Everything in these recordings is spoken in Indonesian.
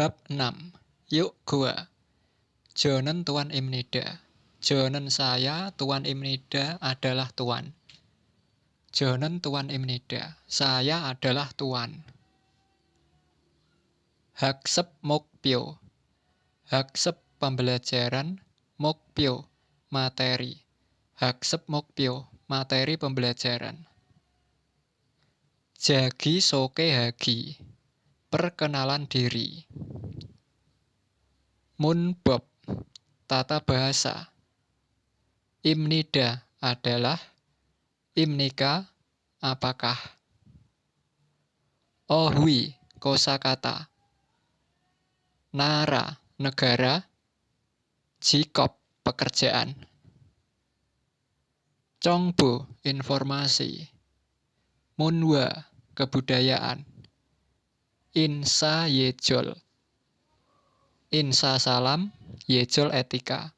Bab 6. Yuk gua. Jonen Tuan Imnida. Jonen saya, Tuan Imnida adalah Tuan. Jonen Tuan Imnida. Saya adalah Tuan. Haksep Mokpyo. Haksep pembelajaran, Mokpyo materi. Haksep Mokpyo materi pembelajaran. Jagi Soke Hagi. Perkenalan diri. Munbob, tata bahasa. Imnida adalah, Imnika apakah. Ohwi, kosakata. Nara, negara. Jikop, pekerjaan. Congbo, informasi. Munwa, kebudayaan. Insa Yejol. Insa salam, Yejol etika.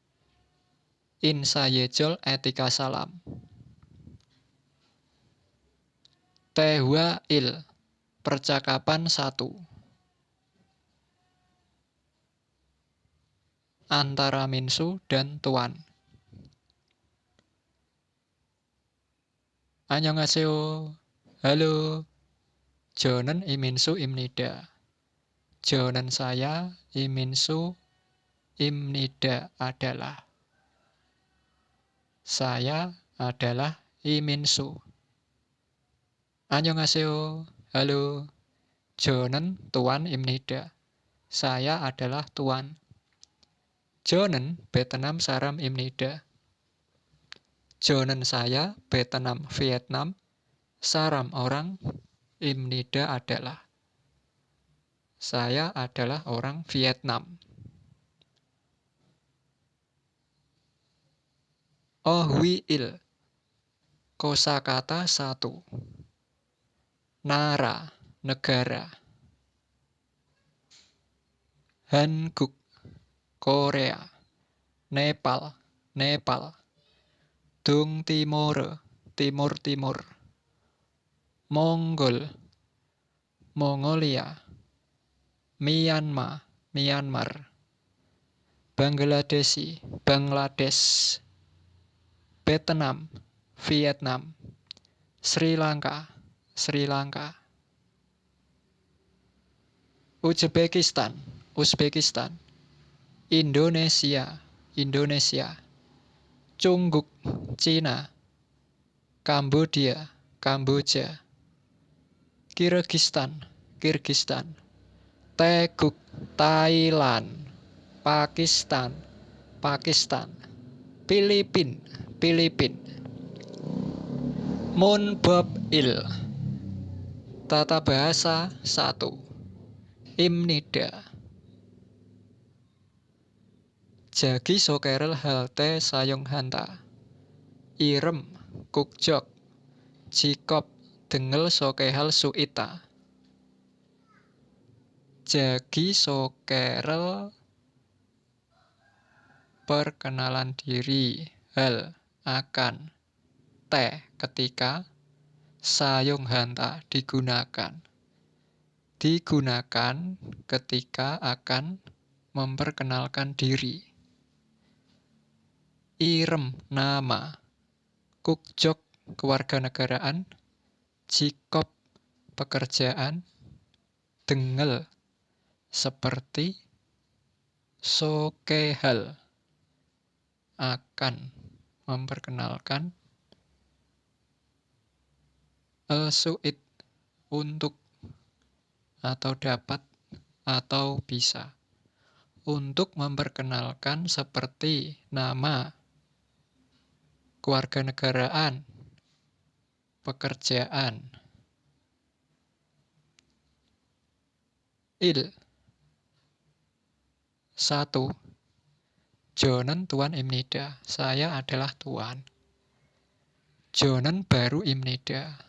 Insa Yejol etika salam. Tehwa il, percakapan satu. Antara Minsu dan Tuan. Annyeonghaseyo. Halo. Jonen Iminsu Imnida. Jonen saya, Iminsu Imnida adalah. Saya adalah Iminsu. Annyeonghaseyo. Halo. Jonen Tuan Imnida. Saya adalah Tuan. Jonen Vietnam Saram Imnida. Jonen saya Vietnam Vietnam. Saram orang, Imnida adalah. Saya adalah orang Vietnam. Ohwi il, kosakata satu. Nara, negara. Hanguk, Korea. Nepal, Nepal. Dung Timur, Timur Timur. Mongol, Mongolia. Myanmar, Myanmar. Bangladeshi, Bangladesh. Vietnam, Vietnam. Sri Lanka, Sri Lanka. Uzbekistan, Uzbekistan. Indonesia, Indonesia. Cungguk, Cina. Kambodia, Kamboja. Kirgistan, Kirgistan. Teguk, Thailand. Pakistan, Pakistan. Filipin, Filipin. Munbob il, tata bahasa satu. Imnida. Jagi Sokerel halte Sayong Hanta. Irem, Kukjok. Jikop, Dengel Sokehal Suita. Jagi Sokerel, perkenalan diri. Hal, akan. Te, ketika. Sayong Hanta, digunakan. Digunakan ketika akan memperkenalkan diri. Irem, nama. Kukjok, kewarganegaraan. Jikop, pekerjaan. Dengel, seperti. Sokehal, akan memperkenalkan. Suit, untuk atau dapat atau bisa. Untuk memperkenalkan seperti nama, kewarganegaraan, pekerjaan. Il, satu. Jonen Tuan Imnida. Saya adalah Tuan. Jonen baru Imnida.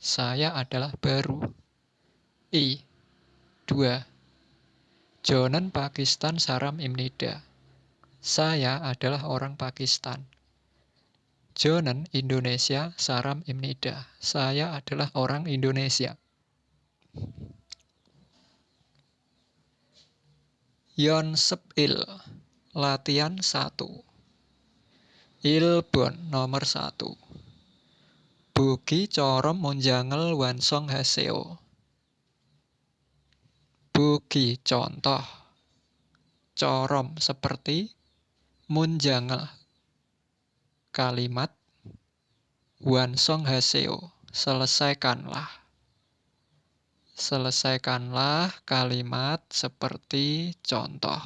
Saya adalah baru. I, 2. Jonen Pakistan Saram Imnida. Saya adalah orang Pakistan. Jonen Indonesia Saram Imnida. Saya adalah orang Indonesia. Yon sepil. Latihan 1. Ilbon nomor 1. Bugi corom monjangel wansong haseo. Bugi contoh. Corom seperti. Monjangel kalimat. Wansong haseo. Selesaikanlah. Selesaikanlah kalimat seperti contoh.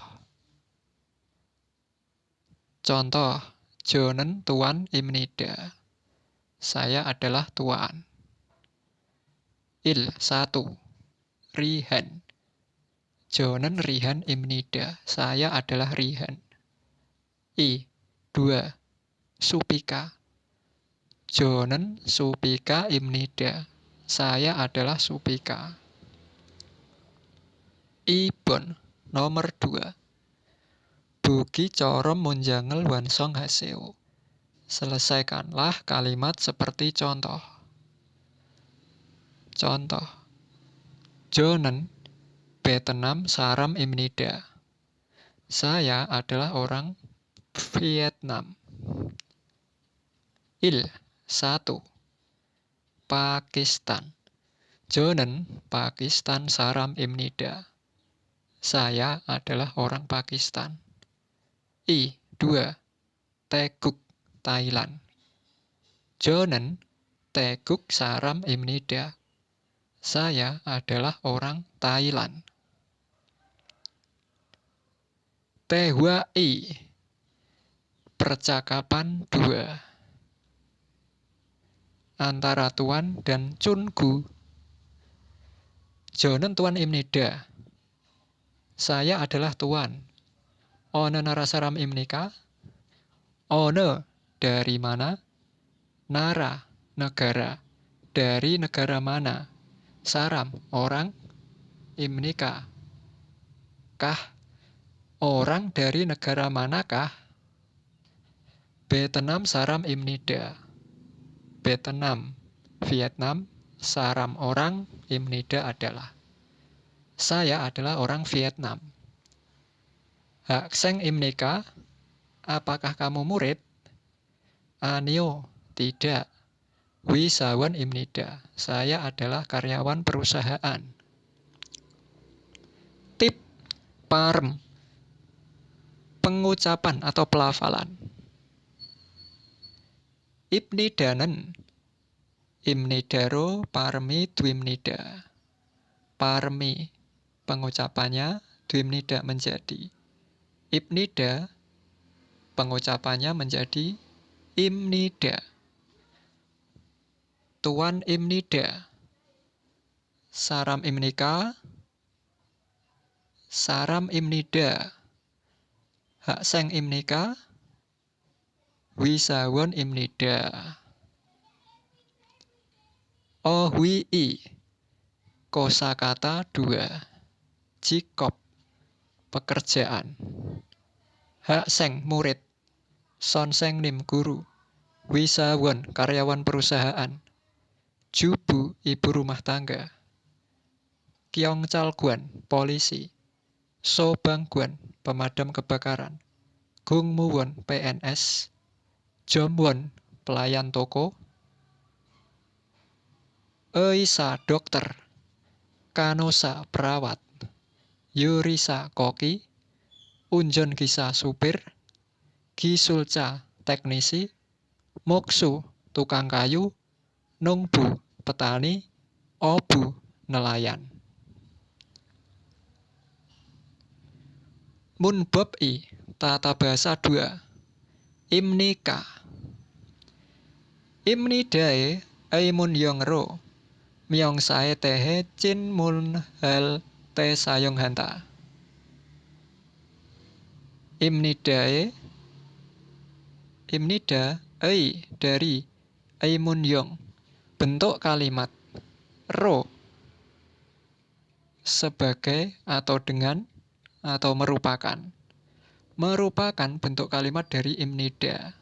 Contoh, Jonen tuan imnida. Saya adalah tuan. 1. Rihan. Jonen rihan imnida. Saya adalah rihan. 2. Supika. Jonen supika imnida. Saya adalah supika. Ibon nomor 2. Bugi corom monjangel wansong haseo. Selesaikanlah kalimat seperti contoh. Contoh. Jonen Vietnam saram imnida. Saya adalah orang Vietnam. 1. Pakistan. Jonen Pakistan saram imnida. Saya adalah orang Pakistan. 2. Teguk Thailand. Jonen Teguk saram imnida. Saya adalah orang Thailand. Tehwai. Percakapan 2. Antara tuan dan Chungu. Jonen tuan imnida. Saya adalah tuan. One narasaram imnika. One dari mana? Nara negara. Dari negara mana? Saram orang. Imnika kah? Orang dari negara manakah? Vietnam saram imnida. Vietnam, Vietnam, saram orang, imnida adalah. Saya adalah orang Vietnam. Hak seng imnika. Apakah kamu murid? Anio, tidak. Wisawan imnida. Saya adalah karyawan perusahaan. Tip parem. Pengucapan atau pelafalan. Ibnidanen. Imnidaro parmi dwimnida. Parmi. Pengucapannya dwimnida menjadi. Ibnida. Pengucapannya menjadi imnida. Tuan imnida. Saram imnika. Saram imnida. Hak seng imnika. Wisawon imnida. Ohwii. Kosakata 2. Jikop. Pekerjaan. Hak seng murid. Son seng nim guru. Wisawon karyawan perusahaan. Jubu ibu rumah tangga. Kyongchalguan polisi. Sobangguan pemadam kebakaran. Gungmuwon PNS. Jomwon pelayan toko. Eisa dokter. Kanosa perawat. Yurisa koki. Unjon Gisa supir. Gisulca teknisi. Moksu tukang kayu. Nungbu petani. Obu nelayan. Munbob-i tata bahasa 2. Imnika. Imnidae aimun yongro. Myong sae tehe chin mun hal te sayong hanta. Imnidae. Imnida ai dari aimun yong. Bentuk kalimat ro. Sebagai atau dengan atau merupakan. Merupakan bentuk kalimat dari imnida.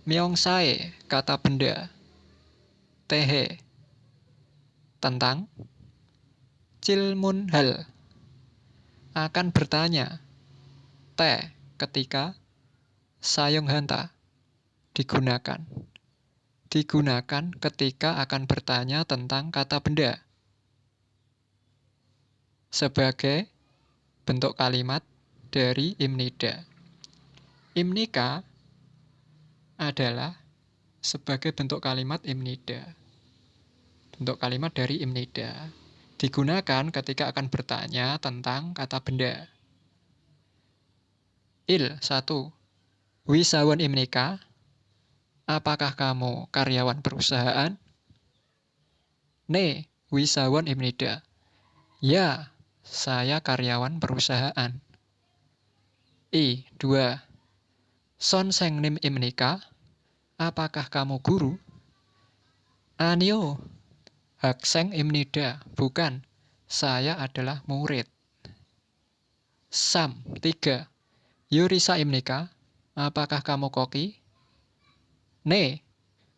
Myeongsae, kata benda. Tehe, tentang. Cilmun hal, akan bertanya. T. Ketika sayong hanta digunakan. Digunakan ketika akan bertanya tentang kata benda. Sebagai bentuk kalimat dari imnida. Imnika adalah sebagai bentuk kalimat imnida. Bentuk kalimat dari imnida. Digunakan ketika akan bertanya tentang kata benda. 1. Wisawan imnika. Apakah kamu karyawan perusahaan? Ne, wisawan imnida. Ya, saya karyawan perusahaan. 2. Son seng nim imnika. Apakah kamu guru? Anio, hak seng imnida. Bukan, saya adalah murid. Sam. 3. Yurisa imnika. Apakah kamu koki? Ne,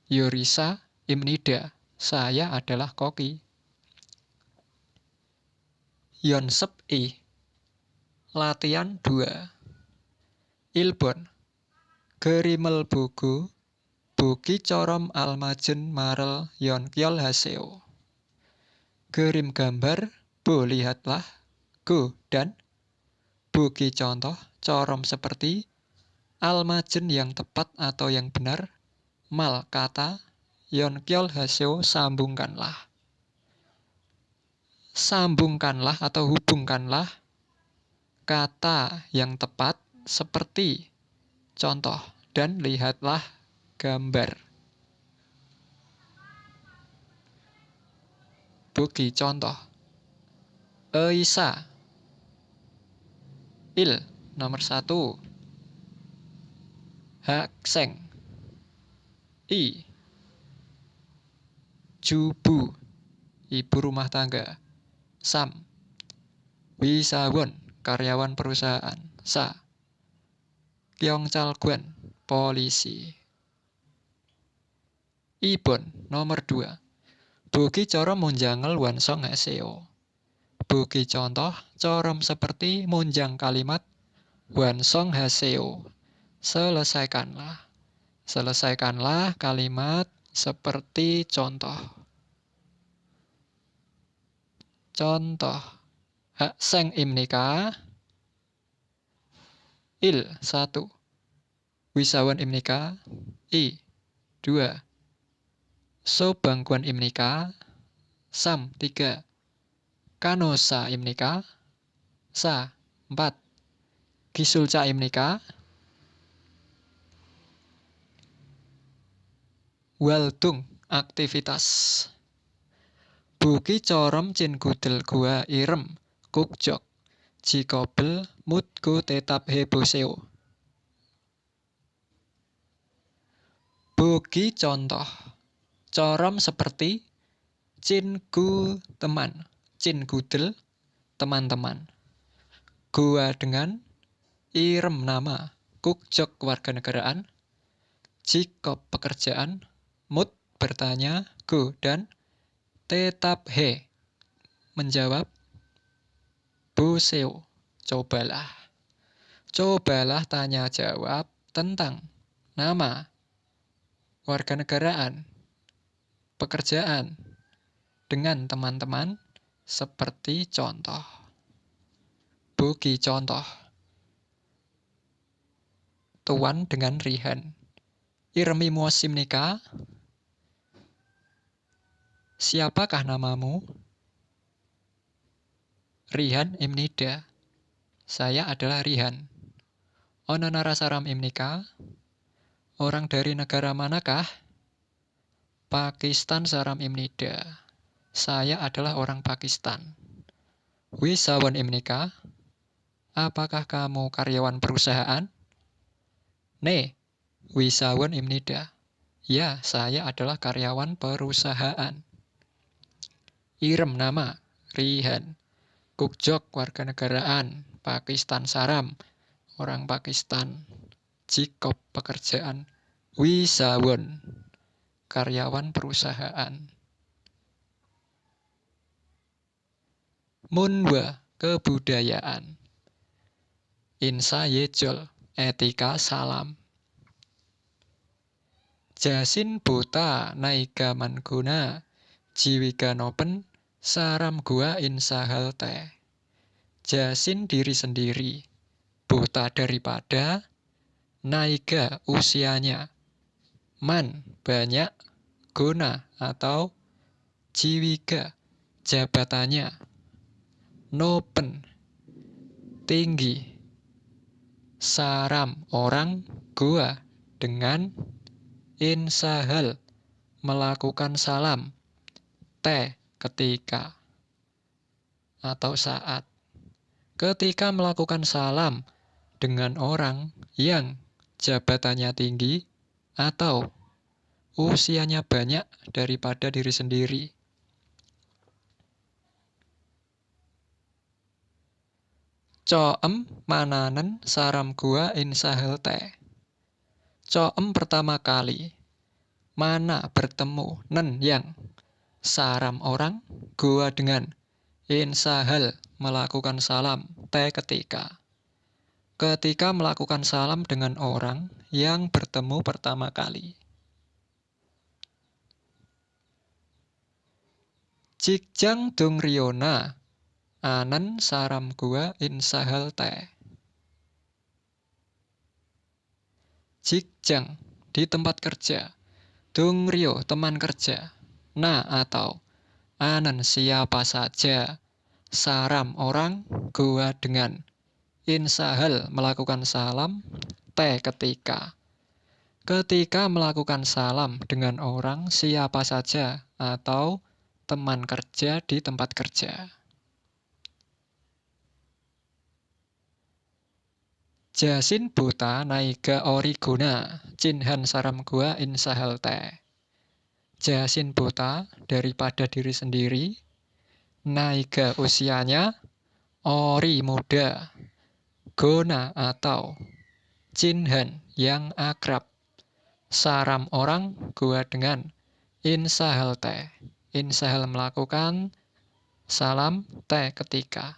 Yurisa imnida. Saya adalah koki. Yonsep I. Latihan 2. Ilbon. Gerimel buku. Buki corom almajen marel yon kyol haseo. Gerim gambar. Bo lihatlah. Go dan. Buki contoh. Corom seperti. Almajen yang tepat atau yang benar. Mal kata, yon kyol haseo sambungkanlah. Sambungkanlah atau hubungkanlah kata yang tepat seperti contoh dan lihatlah gambar. Buki contoh. Eisa. Il nomor 1. Hakseng. I. Jubu. Ibu rumah tangga. Sam. Wisawon. Karyawan perusahaan. Sa. Kyongchalgwan. Polisi. Ibon. Nomor 2. Buki coro munjangel wansong haseo. Buki contoh. Corom seperti munjang kalimat. Wansong haseo. Selesaikanlah. Selesaikanlah kalimat seperti contoh. Contoh. Hak seng imnika. Il 1. Wisawan imnika. I 2. So bangkuan imnika. Sam 3. Kanosa imnika. Sa 4. Gisulca imnika. Waldung aktivitas. Buki corom cin gudel gua irem kukjok. Jikobel mutku tetap heboseo. Buki contoh. Corom seperti cinku teman. Cin gudel teman-teman. Gua dengan irem nama. Kukjok kewarganegaraan. Jikob pekerjaan. Mut bertanya. Go dan tetap he menjawab. Boseo. Cobalah. Cobalah tanya jawab tentang nama, warganegaraan, pekerjaan dengan teman-teman seperti contoh. Buki contoh. Tuan dengan Rihan. Irmi muosim nikah. Siapakah namamu? Rihan imnida. Saya adalah Rihan. Ono narasaram imnika. Orang dari negara manakah? Pakistan saram imnida. Saya adalah orang Pakistan. Wisawan imnika. Apakah kamu karyawan perusahaan? Ne, wisawan imnida. Ya, saya adalah karyawan perusahaan. Irem nama, Rihan. Kukjok warganegaraan, Pakistan saram, orang Pakistan. Jikob pekerjaan, Wisawon, karyawan perusahaan. Munwa, kebudayaan. insa yejol, etika salam. Jasin buta naiga manguna, jiwiga nopen, saram gua insa halte. Jasin diri sendiri, buta daripada, naiga usianya, man banyak, guna atau jiwiga jabatannya, nopen tinggi, saram orang, gua dengan, insahal melakukan salam, te ketika atau saat. Ketika melakukan salam dengan orang yang jabatannya tinggi atau usianya banyak daripada diri sendiri. Coem mananen saram gua insahal te. Coem pertama kali. Mana bertemu nen yang. Saram orang gua dengan. Insahal melakukan salam te ketika. Ketika melakukan salam dengan orang yang bertemu pertama kali. Jikjang dung riona, anan saram gua insahal te. Jikjang di tempat kerja, dung rio teman kerja, na atau anan siapa saja, saram orang gua dengan, insahal melakukan salam, te ketika. Ketika melakukan salam dengan orang siapa saja atau teman kerja di tempat kerja. Jasin buta naiga origuna, cinhan saram gua insahal te. Jasin buta daripada diri sendiri, naiga usianya, ori muda, gona atau cinhan yang akrab, saram orang gua dengan, insahal te. Insahal melakukan salam te ketika.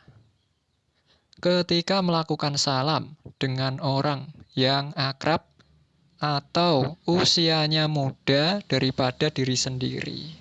Ketika melakukan salam dengan orang yang akrab atau usianya muda daripada diri sendiri.